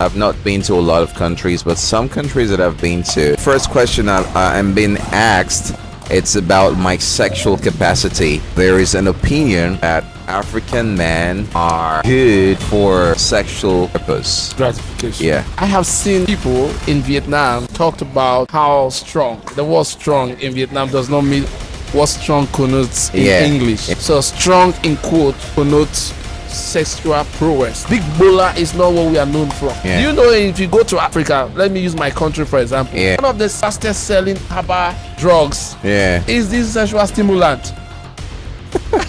I've not been to a lot of countries, but some countries that I've been to. First question I'm being asked, it's about my sexual capacity. There is an opinion that African men are good for sexual purpose. Gratification. Yeah. I have seen people in Vietnam talked about how strong. The word strong in Vietnam does not mean what strong connotes in Yeah. English. So strong in quote connotes sexual prowess. Big bowler is not what we are known from. Yeah. You know, if you go to Africa, let me use my country for example. Yeah. One of the fastest selling herbal drugs Yeah. is this sexual stimulant.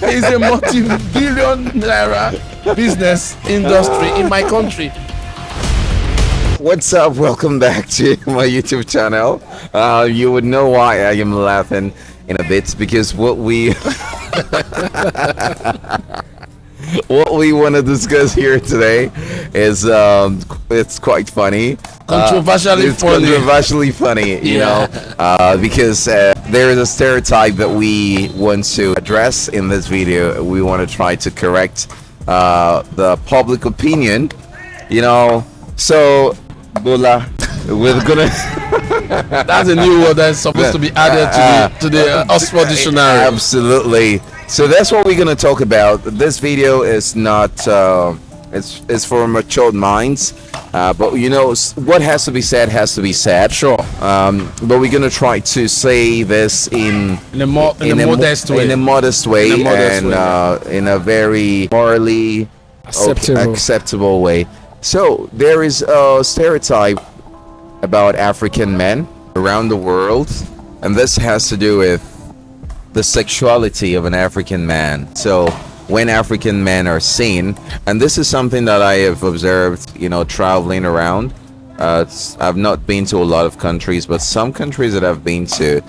It's a multi-billion naira business industry in my country. What's up? Welcome back to my YouTube channel. You would know why I am laughing in a bit, because what we what we want to discuss here today is it's quite funny. Controversially It's funny. controversially funny, you Yeah. know, because there is a stereotype that we want to address in this video. We want to try to correct the public opinion, you know. So, Bola, we're gonna. That's a new word that's supposed to be added to the Oxford Dictionary. Absolutely. So that's what we're gonna talk about. This video is not. It's for matured minds, but you know what has to be said has to be said. Sure. But we're gonna try to say this in In a modest way. in a modest way, In a modest and way, in a very morally acceptable way. So there is a stereotype about African men around the world, and this has to do with the sexuality of an African man. So when African men are seen, and this is something that I have observed, you know, traveling around. I've not been to a lot of countries, but some countries that I've been to,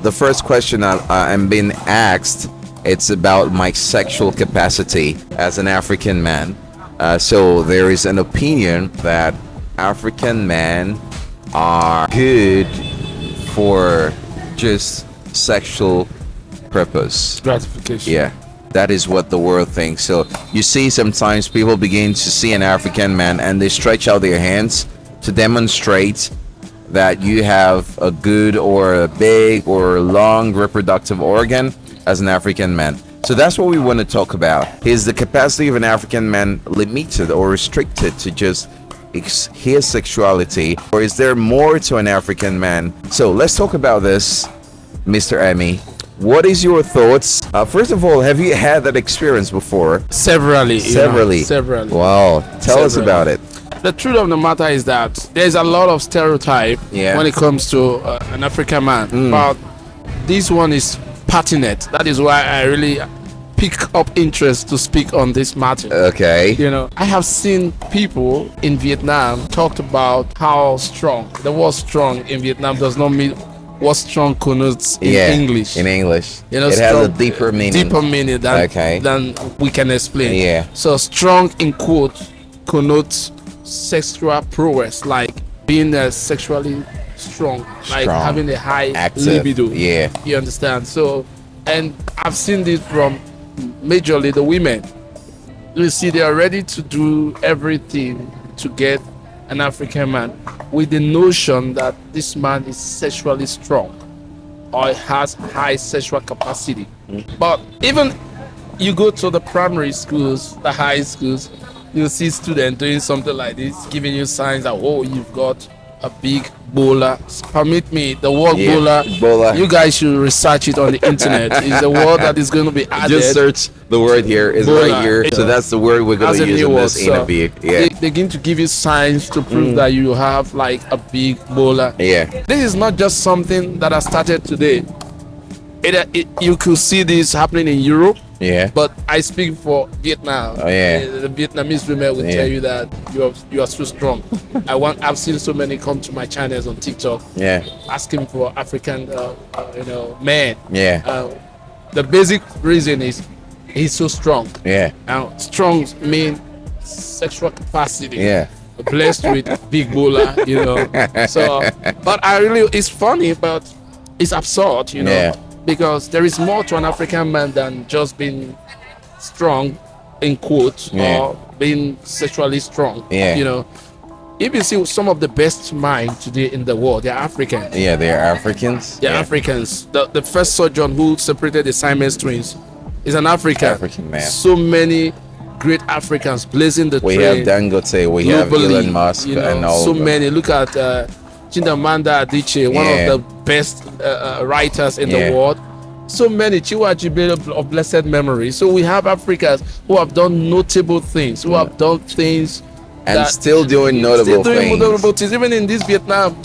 the first question I'm being asked, it's about my sexual capacity as an African man. So there is an opinion that African men are good for just sexual purpose. Gratification. Yeah, that is what the world thinks. So you see, sometimes people begin to see an African man and they stretch out their hands to demonstrate that you have a good or a big or long reproductive organ as an African man. So that's what we want to talk about. Is the capacity of an African man limited or restricted to just his sexuality, or is there more to an African man? So let's talk about this, Mr. Emmy. What is your thoughts? First of all, have you had that experience before? Severally. Severally. Severally. Wow. Tell us Severally. about it. The truth of the matter is that there's a lot of stereotype Yeah. when it comes to an African man. But this one is pertinent. That is why I really pick up interest to speak on this matter. Okay. You know, I have seen people in Vietnam talked about how strong. The word strong in Vietnam does not mean what strong connotes in English. In English. You know, it has a strong- deeper meaning. Deeper meaning than we can explain. Yeah. So strong in quote connotes sexual prowess, like being sexually strong, like Strong. having a high Active. libido. Yeah. You understand? So, and I've seen this from majorly the women. You see, they are ready to do everything to get an African man with the notion that this man is sexually strong or has high sexual capacity. But even you go to the primary schools, the high schools, you'll see students doing something like this, giving you signs that, oh, you've got a big bowler. Permit me, the word Yeah, bowler, bowler. you guys should research it on the internet. It's a word that is going to be added. Just search the word here. It's Bowler. right here. So that's the word we're As going a to use new in word. this So interview. Yeah. they begin to give you signs to prove that you have like a big bowler. Yeah. This is not just something that has started today. You could see this happening in Europe, Yeah. but I speak for Vietnam. Oh, yeah. The Vietnamese women will Yeah. tell you that you are so strong. I've seen so many come to my channels on TikTok Yeah. asking for African, men. Yeah. The basic reason is he's so strong. Yeah. Now, strong mean sexual capacity. Yeah. Blessed with big bowler, you know. So, but it's funny, but it's absurd, you know, Yeah. because there is more to an African man than just being strong, in quotes, Yeah. or being sexually strong. Yeah. You know, If you see some of the best minds today in the world, they're Africans. Yeah, they're Africans. They're Africans. The first surgeon who separated the Siamese twins is an African. African man. So many great Africans blazing the We trail. have Dangote, we have globally, Elon Musk, and all so of them. many. Look at Chindamanda Adichie, one of the best writers in the world. So many. Chiwa Achebe of blessed memory. So we have Africans who have done notable things, who have done things And that still doing notable things. notable things. Even in this Vietnam,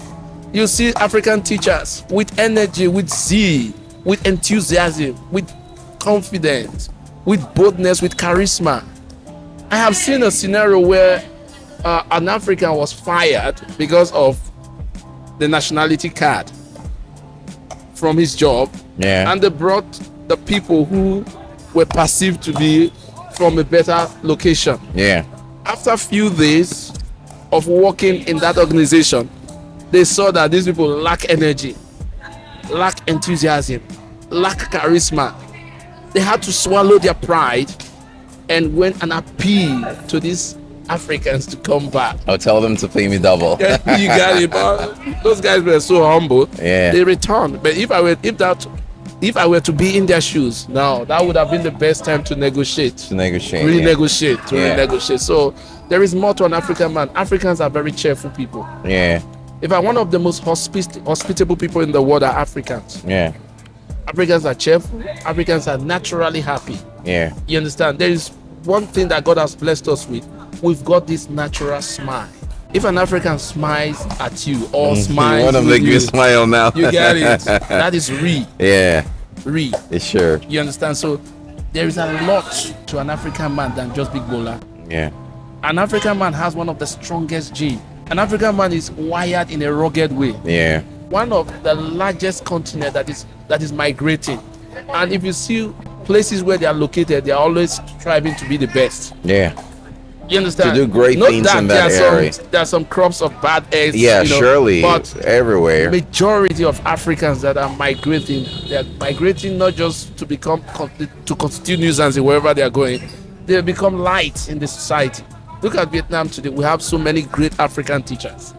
you see African teachers with energy, with zeal, with enthusiasm, with confidence, with boldness, with charisma. I have seen a scenario where an African was fired because of the nationality card from his job, and they brought the people who were perceived to be from a better location. After a few days of working in that organization, they saw that these people lack energy, lack enthusiasm, lack charisma. They had to swallow their pride and went and appealed to these Africans to come back. I'll tell them to pay me double. You got it, but those guys were so humble. They returned. But if I were to be in their shoes, now that would have been the best time to negotiate. Really negotiate. So there is more to an African man. Africans are very cheerful people. In fact, one of the most hospitable people in the world are Africans. Africans are cheerful. Africans are naturally happy. You understand? There is one thing that God has blessed us with. We've got this natural smile. If an African smiles at you or smiles, you want to make me smile now. You get it. That is re. Re. It's sure. You understand? So there is a lot to an African man than just Big Bola. An African man has one of the strongest genes. An African man is wired in a rugged way. One of the largest continent that is migrating. And if you see places where they are located, they are always striving to be the best. You understand? To do great things in that area. There are some crops of bad eggs. Surely. But everywhere. Majority of Africans that are migrating, they are migrating not just to constitute nuisance wherever they are going. They become light in the society. Look at Vietnam today. We have so many great African teachers.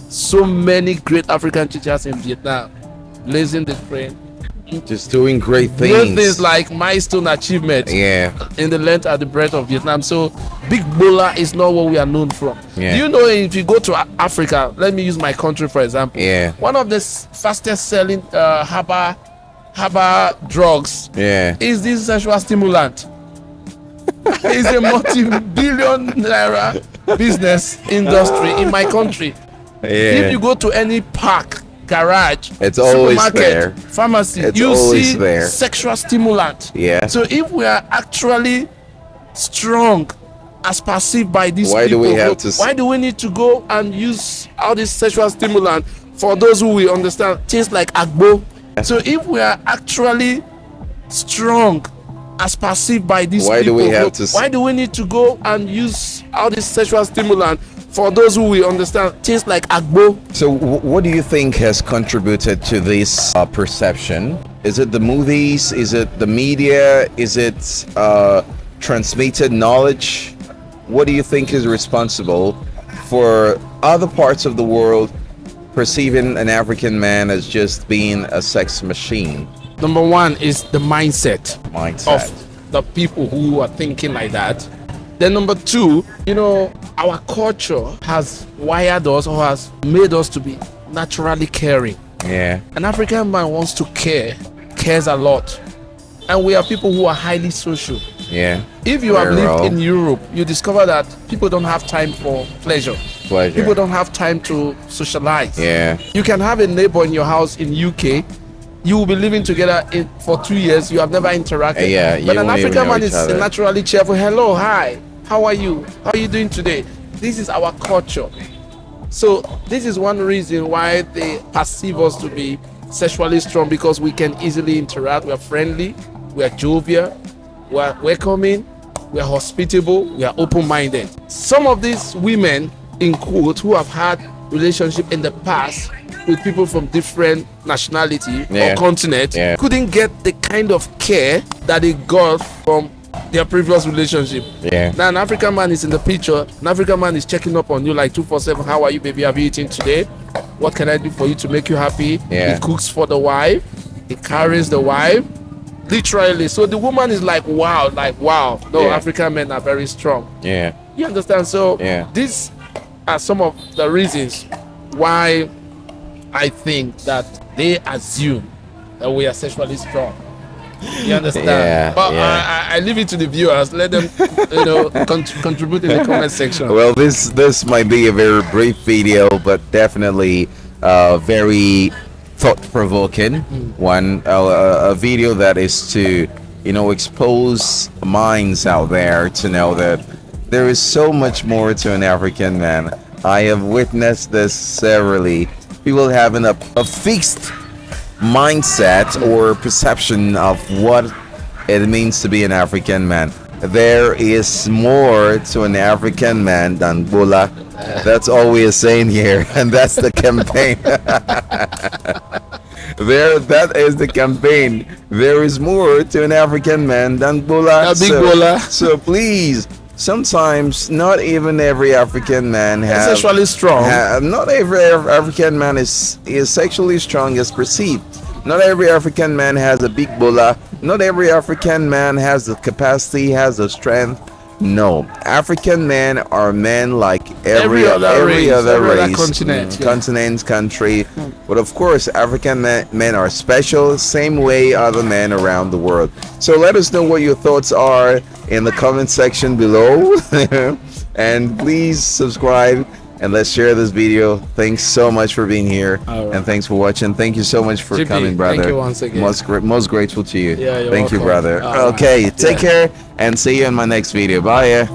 So many great African teachers in Vietnam, blazing the trail. Just doing great things. Great things like milestone achievements in the length and the breadth of Vietnam. So Big Bola is not what we are known from. Do you know, if you go to Africa, let me use my country for example. One of the fastest selling herbal drugs is this sexual stimulant. It's a multi-billion naira business industry in my country. If you go to any park, garage, it's always there. Pharmacy, it's you see there. Sexual stimulant. So if we are actually strong as perceived by these why people, why do we need to go and use all this sexual stimulant for those who we understand taste like agbo? So if we are actually strong as perceived by these people, why do we need to go and use all this sexual stimulant for those who we understand taste like agbo? So what do you think has contributed to this perception? Is it the movies? Is it the media? Is it transmitted knowledge? What do you think is responsible for other parts of the world perceiving an African man as just being a sex machine? Number one is the mindset of the people who are thinking like that. Then number two, our culture has wired us or has made us to be naturally caring. An African man wants to cares a lot. And we are people who are highly social. If you have lived in Europe, you discover that people don't have time for pleasure. People don't have time to socialize. You can have a neighbor in your house in UK. You will be living together for 2 years. You have never interacted. But an African man is naturally cheerful. Hello, hi. How are you? How are you doing today? This is our culture. So this is one reason why they perceive us to be sexually strong, because we can easily interact. We are friendly. We are jovial. We are welcoming. We are hospitable. We are open-minded. Some of these women, in quote, who have had relationship in the past with people from different nationality or continent, couldn't get the kind of care that they got from their previous relationship. Yeah. Now an African man is in the picture. An African man is checking up on you like 247. How are you, baby? Have you eaten today? What can I do for you to make you happy? Yeah. He cooks for the wife. He carries the wife. Literally. So the woman is like, wow, No, Yeah. African men are very strong. Yeah. You understand? So Yeah. these are some of the reasons why I think that they assume that we are sexually strong. You understand? Yeah, But yeah. I leave it to the viewers. Let them, contribute in the comment section. Well, this might be a very brief video, but definitely very thought-provoking one. A video that is to, expose minds out there to know that there is so much more to an African man. I have witnessed this severally. People having a fixed mindset or perception of what it means to be an African man. There is more to an African man than Bula. That's all we are saying here, and that's the campaign. That is the campaign. There is more to an African man than Bula. A big Bula. So please, sometimes not even every African man has Sexually strong. not every African man is sexually strong as perceived. Not every African man has a big bola. Not every African man has the capacity, has the strength. No, African men are men like every other race, continent, continent, country. But of course, African men are special, same way other men around the world. So let us know what your thoughts are in the comment section below. And please subscribe and let's share this video. Thanks so much for being here. All right. And thanks for watching. Thank you so much for GP, coming, brother. thank you once again. Most grateful to you. Yeah, you're Thank you, welcome. brother. All right. Okay, take Yeah. care and see you in my next video. Bye.